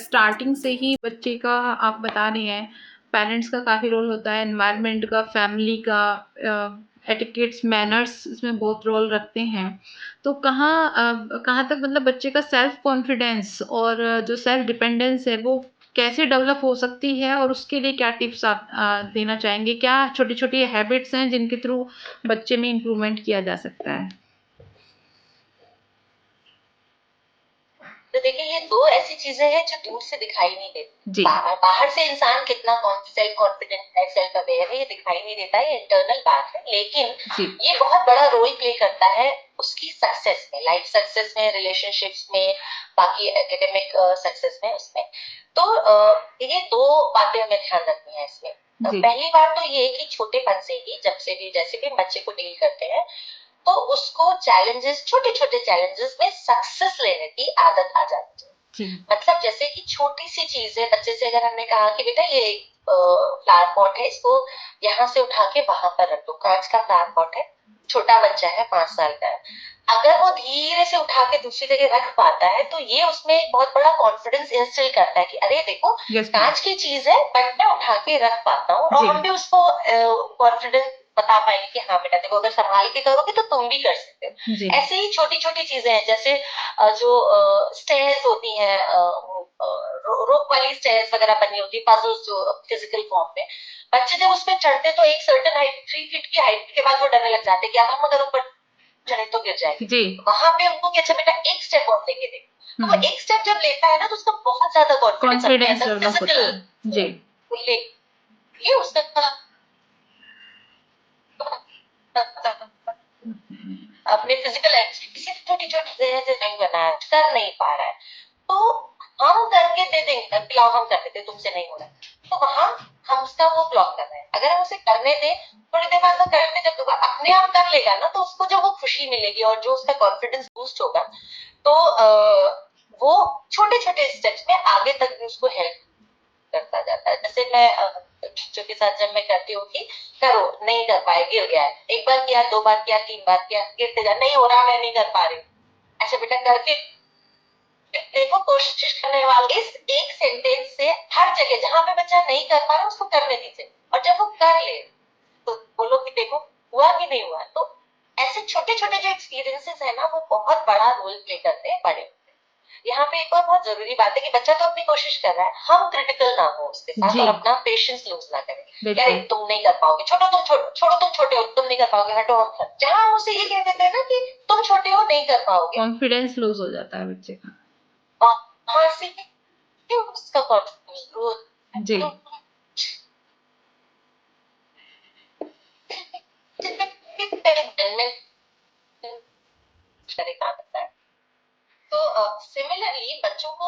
Starting से ही बच्चे का आप बता रहे हैं, पेरेंट्स का काफ़ी रोल होता है, एनवायरनमेंट का, फैमिली का, एटिकेट्स, मैनर्स इसमें बहुत रोल रखते हैं। तो कहाँ तक मतलब बच्चे का सेल्फ कॉन्फिडेंस और जो सेल्फ डिपेंडेंस है वो कैसे डेवलप हो सकती है और उसके लिए क्या टिप्स आप देना चाहेंगे? क्या छोटी-छोटी हैबिट्स हैं जिनके थ्रू बच्चे में इम्प्रूवमेंट किया जा सकता है? तो देखिए, ये दो ऐसी चीजें हैं जो दूर से दिखाई नहीं देती। जी। बाहर से इंसान कितना सेल्फ कॉन्फिडेंट है, सेल्फ अवेयर है, ये दिखाई नहीं देता, ये इंटरनल बात है। लेकिन जी। ये बहुत बड़ा रोल प्ले करता है उसकी सक्सेस में, लाइफ सक्सेस में, रिलेशनशिप्स में, बाकी एकेडमिक सक्सेस में, उसमें। तो ये दो बातें हमें ध्यान रखनी है इसमें। जी। पहली बात तो ये कि छोटेपन से ही, जब से भी जैसे भी बच्चे को डील करते हैं, तो उसको चैलेंजेस, छोटे छोटे चैलेंजेस में सक्सेस लेने की आदत आ जाती है। जी। मतलब जैसे कि छोटी सी चीज है, बच्चे से अगर हमने कहा कि बेटा ये फ्लावर पॉट है, इसको यहाँ से उठा के वहां पर रख दो, कांच का फ्लावर पॉट है, छोटा बच्चा है, 5 साल का है, अगर वो धीरे से उठा के दूसरी जगह रख पाता है, तो ये उसमें एक बहुत बड़ा कॉन्फिडेंस इंस्टिल करता है कि अरे देखो, कांच की चीज है बट मैं उठा के रख पाता हूँ। और हम भी उसको कॉन्फिडेंस बता पाएंगे कि हाँ बेटा देखो, अगर संभाल के करोगे तो तुम भी कर सकते हो। ऐसे ही छोटी छोटी चीजें हैं, जैसे जो स्टेयर्स होती हैं, रोप वाली स्टेयर्स वगैरह बनी होती है, पजल्स जो फिजिकल फॉर्म में, बच्चे जब उसमें चढ़ते तो एक सर्टन हाइट, 3 फीट की हाइट के बाद वो डरने लग जाते कि अब हम अगर ऊपर चढ़े तो गिर जाएंगे। जी। वहां पे उनको अच्छा बेटा एक स्टेप और लेके देख, तो वो एक स्टेप जब लेता है ना, तो उसका बहुत ज्यादा कॉन्फिडेंस अपने अंदर डेवलप होता है। जी। लेके उसका अपने फिजिकल एक्टिविटी से छोटी छोटी चीजें जो नहीं बनाया, कर नहीं पा रहा है, तो हम करके दे देंगे, ब्लॉक हम कर देते तुमसे नहीं हो रहा है, तो वहां हम उसका वो ब्लॉक कर रहे हैं। अगर हम उसे करने दें, थोड़ी देर बाद वो करके जब दोबारा अपने आप कर लेगा ना, तो उसको जब वो खुशी मिलेगी और जो उसका कॉन्फिडेंस बूस्ट होगा, तो वो छोटे छोटे स्टेप्स में आगे तक भी उसको हेल्प करता जाता है। जैसे मैं बच्चों के साथ जब मैं करती हूँ कि करो, नहीं कर पाए, गिर गया है, एक बार किया, 2 बार किया, 3 बार किया, गिरते जा, नहीं हो रहा, मैं नहीं कर पा रही, ऐसे बेटा करके देखो, कोशिश करने वाले इस एक सेंटेंस से हर जगह जहां पे बच्चा नहीं कर पा रहा उसको करने दीजिए, और जब वो कर ले तो बोलो कि देखो हुआ कि नहीं हुआ। तो ऐसे छोटे छोटे जो एक्सपीरियंसेस है ना, वो बहुत बड़ा रोल प्ले करते हैं बड़े। यहाँ पे एक और बहुत जरूरी बात है कि बच्चा तो अपनी कोशिश कर रहा है, हम क्रिटिकल ना हो उसके साथ और अपना पेशेंस लूज ना करें, यार तुम नहीं कर पाओगे, छोड़ो तुम, छोड़ो तुम छोटे हो, तुम नहीं कर पाओगे, हटो हम। जहां हम उसे ये कह देते हैं ना कि तुम छोटे हो, नहीं कर पाओगे, कॉन्फिडेंस लूज हो जाता है बच्चे का। वहां से क्यों उसका कॉन्फिडेंस ग्रोथ। जी। तो सिमिलरली बच्चों को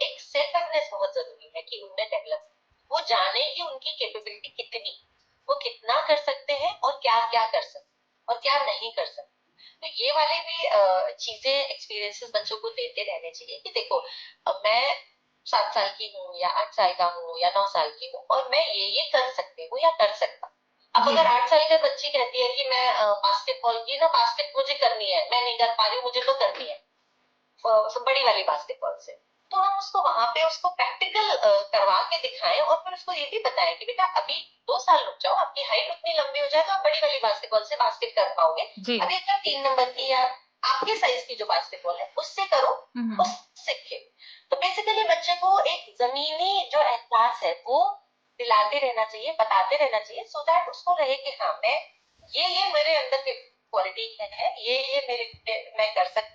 एक सेल्फ अवेयरनेस बहुत जरूरी है कि उनमें डेवलप, वो जाने कि उनकी कैपेबिलिटी कितनी, वो कितना कर सकते हैं और क्या क्या कर सकते और क्या नहीं कर सकते। तो ये वाले भी चीजें, एक्सपीरियंसेस बच्चों को देते रहने चाहिए कि देखो, मैं 7 साल की हूँ या 8 साल का हूँ या 9 साल की हूँ, और मैं ये कर सकती हूँ या कर सकता। अब अगर 8 साल की बच्ची कहती है कि मैं बास्केटबॉल की ना, बास्केट मुझे करनी है, मैं नहीं कर पा रही हूँ, मुझे तो करनी है बड़ी वाली बास्केटबॉल से, तो हम उसको वहां पे उसको प्रैक्टिकल करवा के दिखाएं, और फिर उसको ये भी बताएं कि बेटा अभी 2 साल रुक जाओ, आपकी हाइट उतनी लंबी हो जाए तो आप बड़ी वाली बास्केटबॉल से बास्केट कर पाओगे। अभी अगर 3 नंबर की या आपके साइज की जो बास्केटबॉल है उससे करो, उससे खेलो। तो बेसिकली बच्चे को एक जमीनी जो एहसास है वो दिलाते रहना चाहिए, बताते रहना चाहिए, सो दैट उसको रहे कि हाँ, मैं ये मेरे अंदर की क्वालिटी है, ये मेरे मैं कर सकती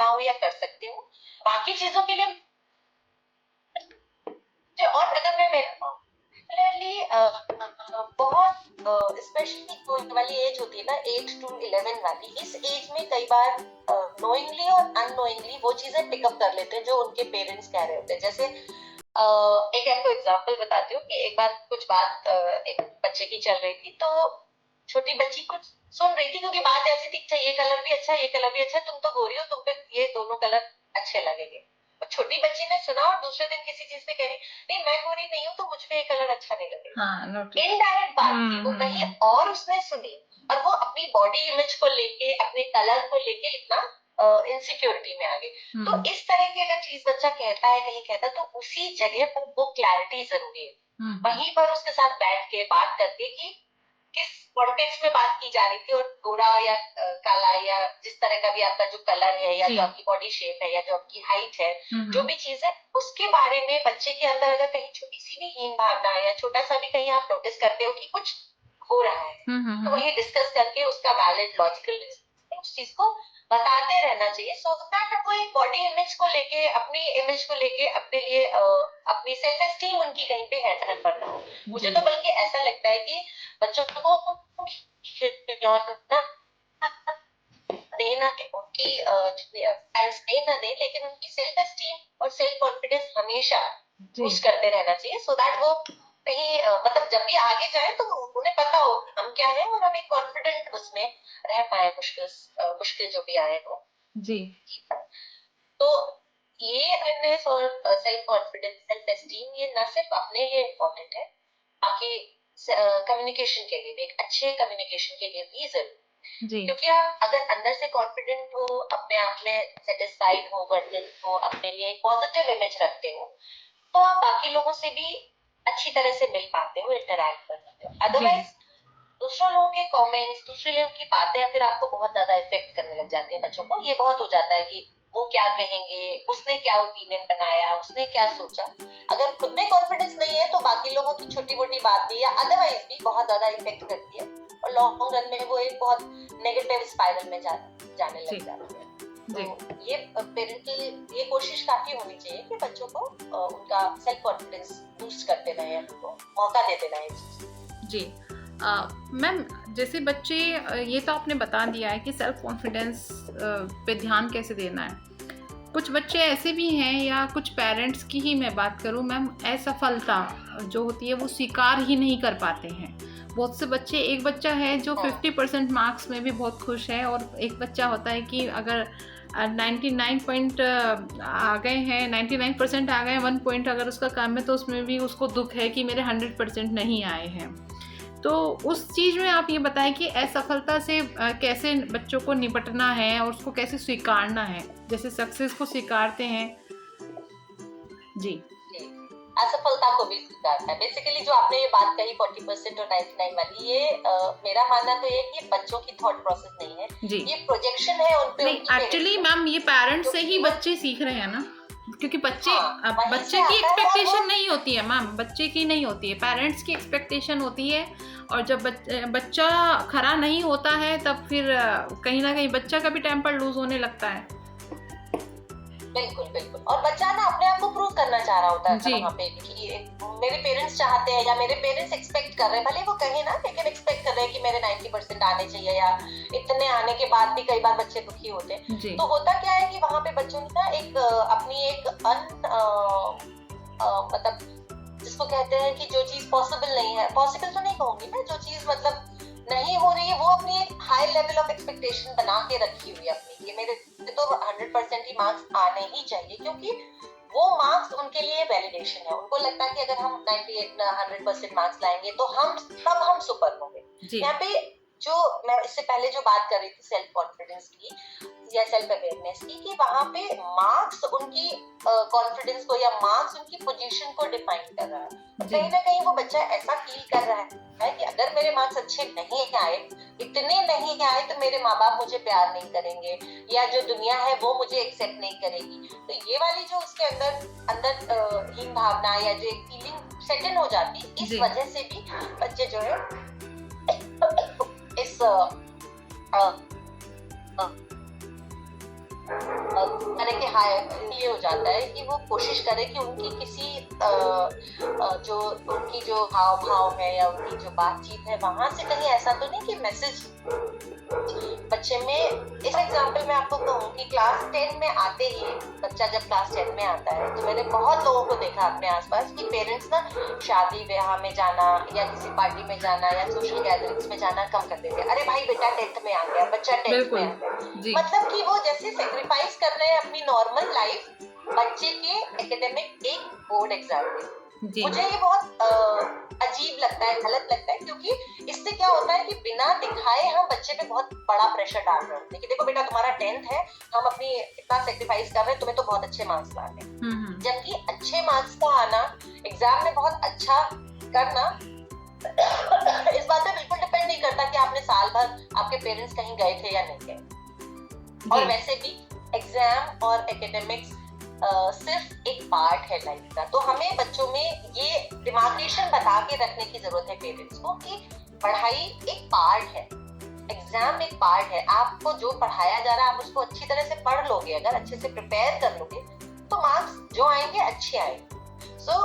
हूँ या कर सकती हूँ। बाकी चीजों के लिए और अगर मैं बहुत स्पेशली कोई वाली एज होती है ना, 8 to 11 वाली, इस एज में कई बार नोइंगली और अननोइंगली वो चीजें पिकअप कर लेते हैं जो उनके पेरेंट्स कह रहे होते हैं। जैसे एक आपको एग्जांपल बताती हूँ कि एक बार कुछ बात एक बच्चे की चल रही थी, तो छोटी बच्ची कुछ सुन रही थी, क्योंकि बात ऐसी थी, अच्छा ये कलर भी अच्छा है, ये कलर भी अच्छा है, तुम तो गोरी हो, तुम पे ये दोनों कलर अच्छे लगेंगे। और छोटी बच्ची ने सुना और दूसरे दिन किसी चीज पे कह रही, नहीं मैं गोरी नहीं हूँ तो मुझ पे ये कलर अच्छा नहीं लगेगा। इनडायरेक्ट बात थी, वो कहीं और उसने सुनी, और वो अपनी बॉडी इमेज को लेके, अपने कलर को लेके इतना इनसिक्योरिटी में आ गए। तो हम्म इस तरह की अगर चीज बच्चा कहता है, कहीं कहता है, तो उसी जगह पर वो क्लैरिटी जरूरी है। हम्म वहीं पर उसके साथ बैठ के बात करके कि किस कॉन्टेक्स्ट में बात की जा रही थी, और गोरा या काला या जिस तरह का भी आपका जो कलर है, या जी जो आपकी बॉडी शेप है, या जो आपकी हाइट है, जो हम्म भी चीज है, उसके बारे में बच्चे के अंदर अगर कहीं छोटी सी भी हीन भावना है, या छोटा सा भी कहीं आप नोटिस करते हो कि कुछ हो रहा है, तो हम्म। वही डिस्कस करके उसका वैलिड लॉजिकल उस चीज को बताते रहना चाहिए, सो दैट वो एक बॉडी इमेज को लेके, अपनी इमेज को लेके अपने लिए अपनी सेल्फ एस्टीम उनकी कहीं पे हैम्पर ना हो। मुझे जी तो बल्कि ऐसा लगता है कि बच्चों को खिलौना देना, उनकी पेरेंट्स दे ना दे, लेकिन उनकी सेल्फ एस्टीम और सेल्फ कॉन्फिडेंस हमेशा जी बूस्ट करते रहना चाहिए, सो दैट वो कहीं मतलब जब भी आगे जाए तो उन्हें पता हो कि हम क्या है, और हम एक कॉन्फिडेंट उसमें रह पाए, मुश्किल जो भी आए वो। जी तो ये अवेयरनेस और सेल्फ कॉन्फिडेंस, सेल्फ एस्टीम, ये ना सिर्फ अपने लिए इम्पोर्टेंट है, बाकी कम्युनिकेशन के लिए भी, एक अच्छे कम्युनिकेशन के लिए भी जरूरी। जी क्योंकि आप अगर अंदर से कॉन्फिडेंट हो, अपने आप में सेटिस्फाइड हो, वर्जित हो, अपने लिए एक पॉजिटिव इमेज रखते हो, तो आप बाकी लोगों से भी अच्छी तरह से मिल पाते हो, इंटरैक्ट कर पाते हो। जी अदरवाइज दूसरों लोगों के कमेंट्स, दूसरे लोगों की बातें फिर आपको बहुत ज्यादा इफेक्ट करने लग जाती है। बच्चों को ये बहुत हो जाता है कि वो क्या कहेंगे, उसने क्या ओपिनियन बनाया, उसने क्या सोचा। अगर खुद में कॉन्फिडेंस नहीं है तो बाकी लोगों की छोटी मोटी बात भी या अदरवाइज भी बहुत ज्यादा इफेक्ट करती है, और लॉन्ग रन में वो एक बहुत नेगेटिव स्पाइरल में जाने जी लग जाती है। जी तो ये पेरेंट की ये कोशिश काफी होनी चाहिए कि बच्चों को उनका सेल्फ कॉन्फिडेंस बूस्ट करते रहे, उनको मौका देते रहे। जी मैम, जैसे बच्चे ये तो आपने बता दिया है कि सेल्फ कॉन्फिडेंस पे ध्यान कैसे देना है। कुछ बच्चे ऐसे भी हैं, या कुछ पेरेंट्स की ही मैं बात करूं मैम, असफलता जो होती है वो स्वीकार ही नहीं कर पाते हैं। बहुत से बच्चे, एक बच्चा है जो 50% मार्क्स में भी बहुत खुश है, और एक बच्चा होता है कि अगर 99 पॉइंट आ गए हैं, 99% आ गए, 1 पॉइंट अगर उसका कम है तो उसमें भी उसको दुख है कि मेरे 100% नहीं आए हैं। तो उस चीज़ में आप ये बताएं कि असफलता से कैसे बच्चों को निपटना है और उसको कैसे स्वीकारना है, जैसे सक्सेस को स्वीकारते हैं। जी असफलता को भी स्वीकारना है। बेसिकली जो आपने ये बात कही 40% और 99 वाली, ये मेरा मानना तो ये कि बच्चों की थॉट प्रोसेस नहीं है, जी ये प्रोजेक्शन है उनपे, नहीं, उनकी एक्चुअली पेरेंट्स मैम ये पेरेंट्स से ही का। बच्चे सीख रहे हैं ना, क्योंकि बच्चे हाँ, वहीं बच्चे से की आता है, और एक्सपेक्टेशन वो नहीं होती है मैम, बच्चे की नहीं होती है, पेरेंट्स की एक्सपेक्टेशन होती है। और जब बच्चा खरा नहीं होता है तब फिर कहीं ना कहीं बच्चा का भी टेम्पर लूज होने लगता है। बिल्कुल बिल्कुल, और बच्चा ना अपने आप को प्रूव करना चाह रहा होता है जी वहाँ पे कि मेरे पेरेंट्स चाहते हैं, या मेरे पेरेंट्स एक्सपेक्ट कर रहे हैं, भले वो कहे ना, लेकिन एक्सपेक्ट कर रहे हैं कि मेरे 90% आने चाहिए, या इतने आने के बाद भी कई बार बच्चे दुखी होते हैं। जी तो होता क्या है कि वहाँ पे बच्चों ने ना एक अपनी एक मतलब जिसको कहते हैं कि जो चीज पॉसिबल नहीं है, पॉसिबल तो नहीं कहूंगी मैं, जो चीज मतलब नहीं हो रही है, वो अपनी एक हाई लेवल ऑफ एक्सपेक्टेशन बना के रखी हुई है अपनी, कि मेरे तो 100% ही मार्क्स आने ही चाहिए, क्योंकि वो मार्क्स उनके लिए वैलिडेशन है। उनको लगता है कि अगर हम 98 100% मार्क्स लाएंगे तो हम सुपर होंगे। जी यहाँ पे जो मैं इससे पहले जो बात कर रही थी सेल्फ कॉन्फिडेंस की या सेल्फ अवेयरनेस की, कि वहां पे मार्क्स उनकी कॉन्फिडेंस को या मार्क्स उनकी पोजीशन को डिफाइन कर रहा है। तो जी कहीं ना कहीं वो बच्चा ऐसा फील कर रहा है कि अगर मेरे मार्क्स अच्छे नहीं आए, इतने नहीं आए, तो मेरे माँ बाप मुझे प्यार नहीं करेंगे, या जो दुनिया है वो मुझे एक्सेप्ट नहीं करेगी। तो ये वाली जो उसके अंदर अंदर हीन भावना या जो एक फीलिंग सेट इन हो जाती, इस जी वजह से भी बच्चे जो है इस तरह के हाय ये हो जाता है कि वो कोशिश करे कि उनकी किसी जो उनकी जो हाव भाव है या उनकी जो बातचीत है, वहां से कहीं ऐसा तो नहीं कि मैसेज बच्चे में। इस एग्जाम्पल में आपको कहूँ कि क्लास 10 में आते ही बच्चा जब क्लास 10 में आता है, तो मैंने बहुत लोगों को देखा अपने आसपास कि पेरेंट्स ना शादी ब्याह में जाना या किसी पार्टी में जाना या सोशल गैदरिंग्स में जाना कम कर देते हैं। अरे भाई बेटा 10th में आ गया, बच्चा 10th में आ गया, जी मतलब कि वो जैसे सेक्रीफाइस कर रहे हैं अपनी नॉर्मल लाइफ बच्चे के एकेडमिक एक बोर्ड एग्जाम में। जी। मुझे ये बहुत अजीब लगता है, गलत लगता है, क्योंकि इससे क्या होता है कि बिना दिखाए हम बच्चे पे बहुत बड़ा प्रेशर डाल रहे होते हैं कि देखो बेटा तुम्हारा 10th है, हम अपनी इतना सेक्रीफाइस कर रहे हैं, तुम्हें तो बहुत अच्छे मार्क्स लाने हैं। जबकि अच्छे मार्क्स का आना, एग्जाम में बहुत अच्छा करना इस बात पे बिल्कुल डिपेंड नहीं करता कि आपने साल भर आपके पेरेंट्स कहीं गए थे या नहीं गए। और जी। वैसे भी एग्जाम और एकेडमिक्स सिर्फ एक पार्ट है लाइफ का, तो हमें बच्चों में ये डिमार्केशन बता के रखने की जरूरत है पेरेंट्स को कि पढ़ाई एक पार्ट है, एग्जाम एक पार्ट है। आपको जो पढ़ाया जा रहा है आप उसको अच्छी तरह से पढ़ लोगे, अगर अच्छे से प्रिपेयर कर लोगे तो मार्क्स जो आएंगे अच्छे आएंगे। सो